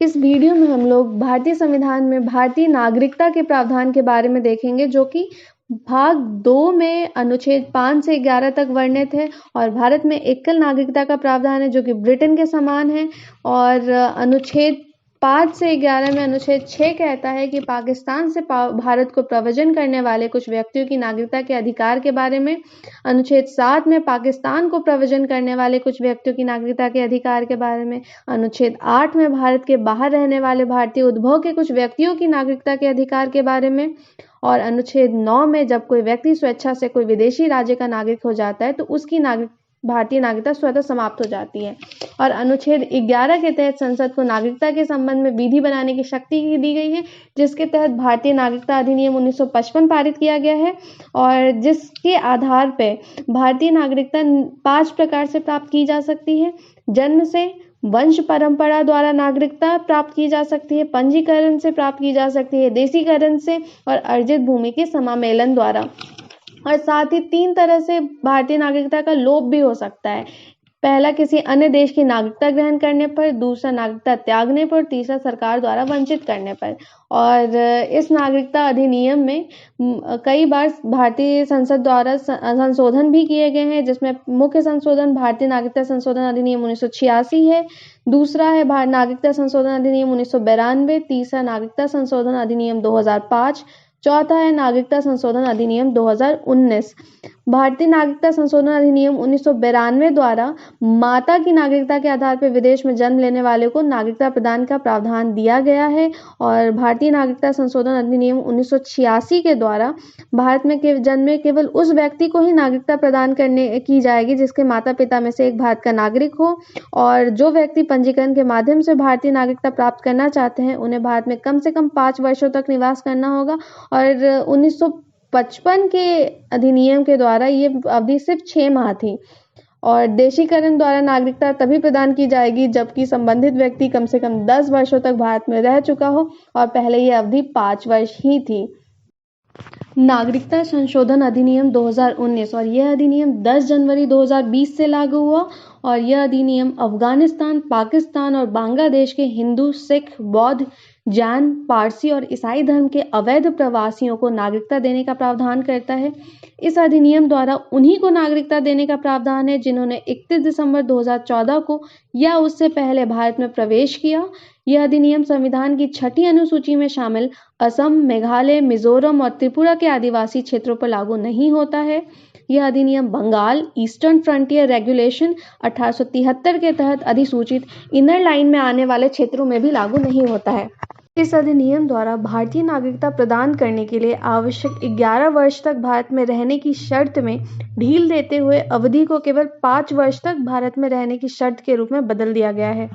इस वीडियो में हम लोग भारतीय संविधान में भारतीय नागरिकता के प्रावधान के बारे में देखेंगे, जो कि भाग 2 में अनुच्छेद 5 से 11 तक वर्णित है। और भारत में एकल नागरिकता का प्रावधान है, जो कि ब्रिटेन के समान है। और अनुच्छेद 5 से 11 में अनुच्छेद 6 कहता है कि पाकिस्तान से भारत को प्रव्रजन करने वाले कुछ व्यक्तियों की नागरिकता के अधिकार के बारे में। अनुच्छेद 7 में पाकिस्तान को प्रव्रजन करने वाले कुछ व्यक्तियों की नागरिकता के अधिकार के बारे में। अनुच्छेद 8 में भारत के बाहर रहने वाले भारतीय उद्भव के कुछ व्यक्तियों की नागरिकता के अधिकार के बारे में। और अनुच्छेद 9 में जब कोई व्यक्ति स्वेच्छा से कोई विदेशी राज्य का नागरिक हो जाता है तो उसकी भारतीय नागरिकता स्वतः समाप्त हो जाती है। और अनुच्छेद 11 के तहत संसद को नागरिकता के संबंध में विधि बनाने की शक्ति दी गई है, जिसके तहत भारतीय नागरिकता अधिनियम 1955 पारित किया गया है। और जिसके आधार पर भारतीय नागरिकता 5 प्रकार से प्राप्त की जा सकती है। जन्म से, वंश परंपरा द्वारा नागरिकता प्राप्त की जा सकती है, पंजीकरण से प्राप्त की जा सकती है, देशीकरण से, और अर्जित भूमि के समामेलन द्वारा। और साथ ही 3 तरह से भारतीय नागरिकता का लोप भी हो सकता है। पहला, किसी अन्य देश की नागरिकता ग्रहण करने पर। दूसरा, नागरिकता त्यागने पर। तीसरा, सरकार द्वारा वंचित करने पर। और इस नागरिकता अधिनियम में कई बार भारतीय संसद द्वारा संशोधन भी किए गए हैं, जिसमें मुख्य संशोधन भारतीय नागरिकता संशोधन अधिनियम 1986 है। दूसरा है नागरिकता संशोधन अधिनियम 1992। तीसरा, नागरिकता संशोधन अधिनियम 2005। चौथा है नागरिकता संशोधन अधिनियम 2019। भारतीय नागरिकता संशोधन अधिनियम 1992 द्वारा माता की नागरिकता के आधार पर विदेश में जन्म लेने वाले को नागरिकता प्रदान का प्रावधान दिया गया है। और भारतीय नागरिकता संशोधन अधिनियम 1986 के द्वारा भारत में जन्मे केवल उस व्यक्ति को ही नागरिकता प्रदान की जाएगी जिसके माता पिता में से एक भारत का नागरिक हो। और जो व्यक्ति पंजीकरण के माध्यम से भारतीय नागरिकता प्राप्त करना चाहते हैं, उन्हें भारत में कम से कम 5 वर्षों तक निवास करना होगा। और 1955 के अधिनियम के द्वारा ये अवधि सिर्फ 6 माह थी। और देशीकरण द्वारा नागरिकता तभी प्रदान की जाएगी जबकि संबंधित व्यक्ति कम से कम 10 वर्षों तक भारत में रह चुका हो, और पहले ये अवधि 5 वर्ष ही थी। नागरिकता संशोधन अधिनियम 2019, और यह अधिनियम 10 जनवरी 2020 से लागू हुआ। और यह अधिनियम अफगानिस्तान, पाकिस्तान और बांग्लादेश के हिंदू, सिख, बौद्ध, जैन, पारसी और ईसाई धर्म के अवैध प्रवासियों को नागरिकता देने का प्रावधान करता है। इस अधिनियम द्वारा उन्हीं को नागरिकता देने का प्रावधान है जिन्होंने 31 दिसंबर 2014 को या उससे पहले भारत में प्रवेश किया। यह अधिनियम संविधान की 6ठी अनुसूची में शामिल असम, मेघालय, मिजोरम और त्रिपुरा के आदिवासी क्षेत्रों पर लागू नहीं होता है। यह अधिनियम बंगाल ईस्टर्न फ्रंटियर रेगुलेशन 1873 के तहत अधिसूचित इनर लाइन में आने वाले क्षेत्रों में भी लागू नहीं होता है। इस अधिनियम द्वारा भारतीय नागरिकता प्रदान करने के लिए आवश्यक 11 वर्ष तक भारत में रहने की शर्त में ढील देते हुए अवधि को केवल 5 वर्ष तक भारत में रहने की शर्त के रूप में बदल दिया गया है।